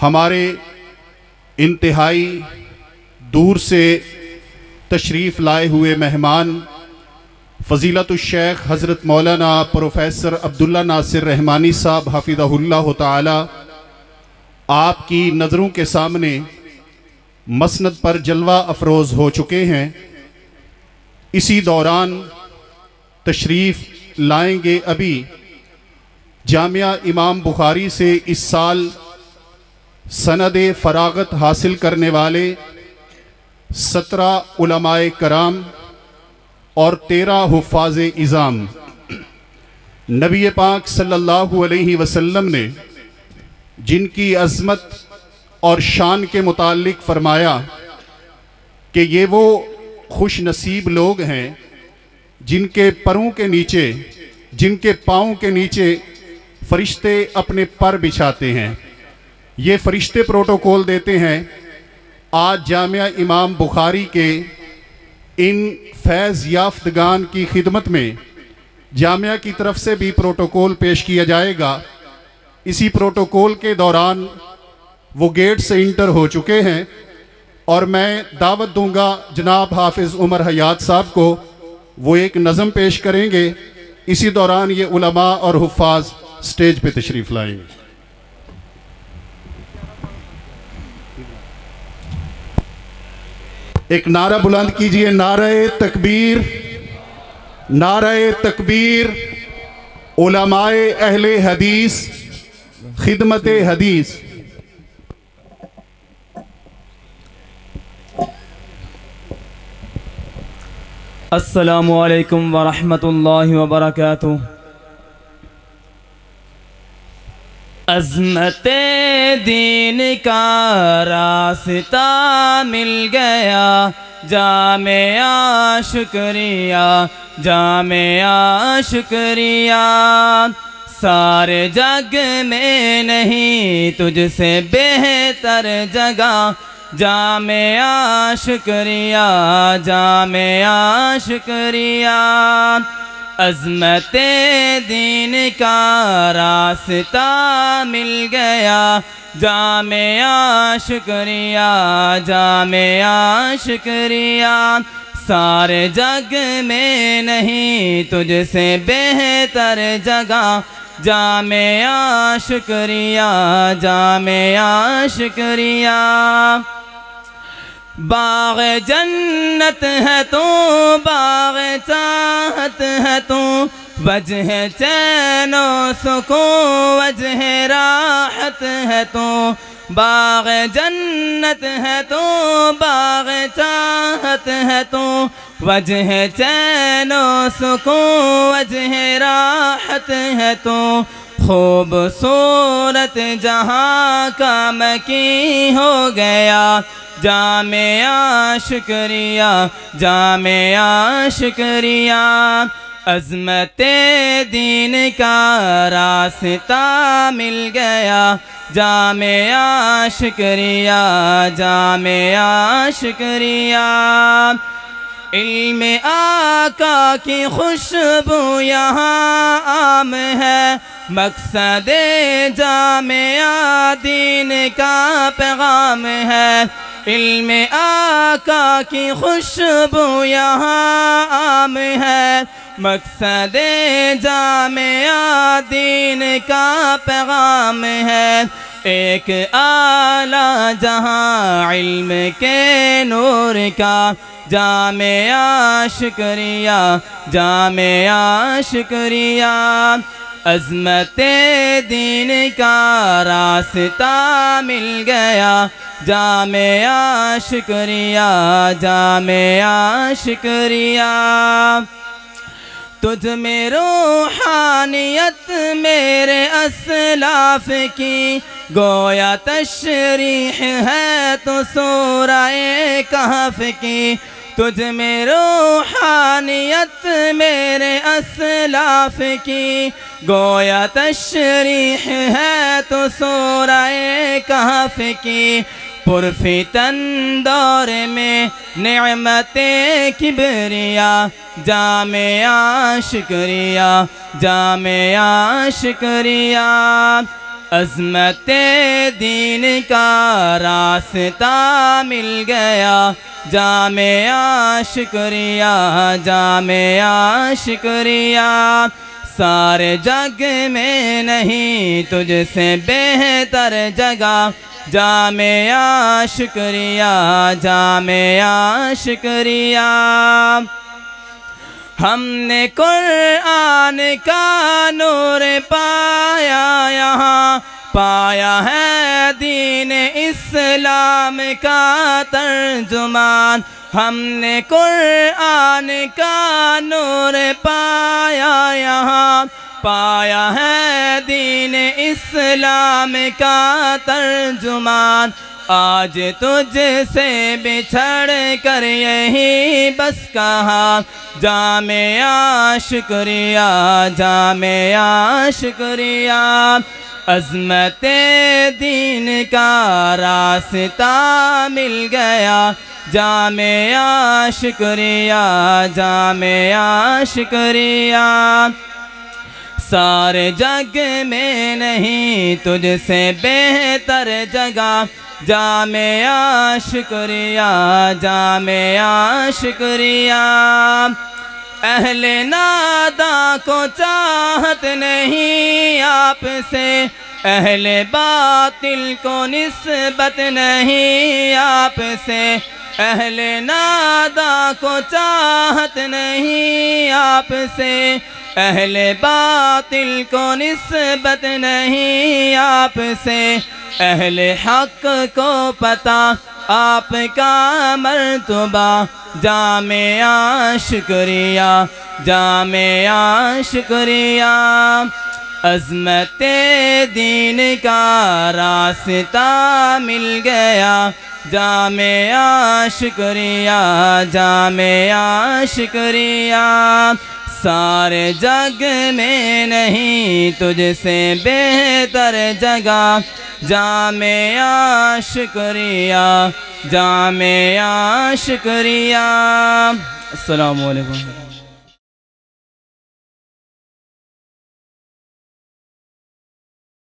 हमारे इंतहाई दूर से तशरीफ़ लाए हुए मेहमान फ़ज़ीलतुश शेख हज़रत मौलाना प्रोफेसर अब्दुल्ला नासिर रहमानी साहब हफ़िज़हुल्लाह ताला आपकी नज़रों के सामने मसनद पर जलवा अफरोज़ हो चुके हैं। इसी दौरान तशरीफ़ लाएंगे अभी जामिया इमाम बुखारी से इस साल सनद फ़रागत हासिल करने वाले 17 उलमाए कराम और 13 हुफ़ाज़े इज़ाम। नबी पाक सल्लल्लाहु अलैहि वसल्लम ने जिनकी अज़मत और शान के मुताल्लिक़ फ़रमाया कि ये वो खुश नसीब लोग हैं जिनके परों के नीचे, जिनके पाँव के नीचे फ़रिश्ते अपने पर बिछाते हैं। ये फ़रिश्ते प्रोटोकॉल देते हैं। आज जामिया इमाम बुखारी के इन फैज़ याफ्तगान की खिदमत में जामिया की तरफ से भी प्रोटोकॉल पेश किया जाएगा। इसी प्रोटोकॉल के दौरान वो गेट से इंटर हो चुके हैं और मैं दावत दूंगा जनाब हाफिज़ उमर हयात साहब को, वो एक नज़म पेश करेंगे। इसी दौरान ये उलमा और हुफ़ाज़ स्टेज पे तशरीफ़ लाएंगे। एक नारा बुलंद कीजिए, नारे तकबीर, नारे तकबीर। उलमाए अहले हदीस, खिदमत हदीस। अस्सलामु अलैकुम व रहमतुल्लाहि व बरकातुहू। अज़्मते दीन का रास्ता मिल गया, जामिया शुक्रिया, जामिया शुक्रिया। सारे जग में नहीं तुझसे बेहतर जगह, जामिया शुक्रिया, जामिया शुक्रिया। अज़्मते दीन का रास्ता मिल गया, जामिया शुक्रिया, जामिया शुक्रिया। सारे जग में नहीं तुझसे बेहतर जगह, जामिया शुक्रिया, जामिया शुक्रिया। बाग़ जन्नत है तू, बाग़ चाहत है तू, वजह चैनो सुकून, वजह राहत है तू। बाग़ जन्नत है तू, बाग़ चाहत है तू, वजह चैनो सुकून, वजह राहत है तू। खूबसूरत जहाँ का मकी हो गया, जामिया शुक्रिया, जामिया शुक्रिया। अज़्मते दीन का रास्ता मिल गया, जामिया शुक्रिया, जामिया शुक्रिया। इल्म आका की खुशबू यहाँ आम है, मकसद जामिया दीन का पैगाम है। इल्म आका की खुशबू यहाँ आम है, मकसद जामिया दीन का पैगाम है। एक आला जहाँ इल्म के नूर का, जामिया शुक्रिया, जामिया शुक्रिया। अज़्मते दीन का रास्ता मिल गया, जामिया शुक्रिया, जामिया शुक्रिया। तुझ में रूहानियत मेरे असलाफ की, गोया तशरीह है तो सूराए कहफ की। तुझ में रूहानियत मेरे असलाफ की, गोया तशरीह है तो सूराए कहफ की। पुरफितन दौर में नेमते किबरिया, जामिया शुक्रिया, जामिया शुक्रिया। अज़मत दीन का रास्ता मिल गया, जामिया शुक्रिया, जामिया शुक्रिया। सारे जग में नहीं तुझसे बेहतर जगह, जामिया शुक्रिया, जामिया शुक्रिया। हमने कुरान का नूर पाया यहाँ, पाया है दीन इस्लाम का तर्जुमान। हमने कुरान का नूर पाया यहाँ, पाया है दीन इस्लाम का तर्जुमान। आज तुझसे बिछड़ कर यही बस कहा, जामिया शुक्रिया, जामिया शुक्रिया। अज़मत दीन का रास्ता मिल गया, जामिया शुक्रिया, जामिया शुक्रिया। सारे जग में नहीं तुझसे बेहतर जगह, जामिया शुक्रिया, जामिया शुक्रिया। अहले नादा को चाहत नहीं आपसे, अहले बातिल को निस्बत नहीं आपसे। अहले नादा को चाहत नहीं आपसे, अहले बातिल को निस्बत नहीं आपसे। अहले हक को पता आपका मर्तबा, जामिया शुक्रिया, जामिया शुक्रिया। अज़मत दीन का रास्ता मिल गया, जामिया शुक्रिया, जामिया शुक्रिया। सारे जग में नहीं तुझसे बेहतर जगह, जामिया शुक्रिया, जामिया शुक्रिया। अस्सलामु अलैकुम।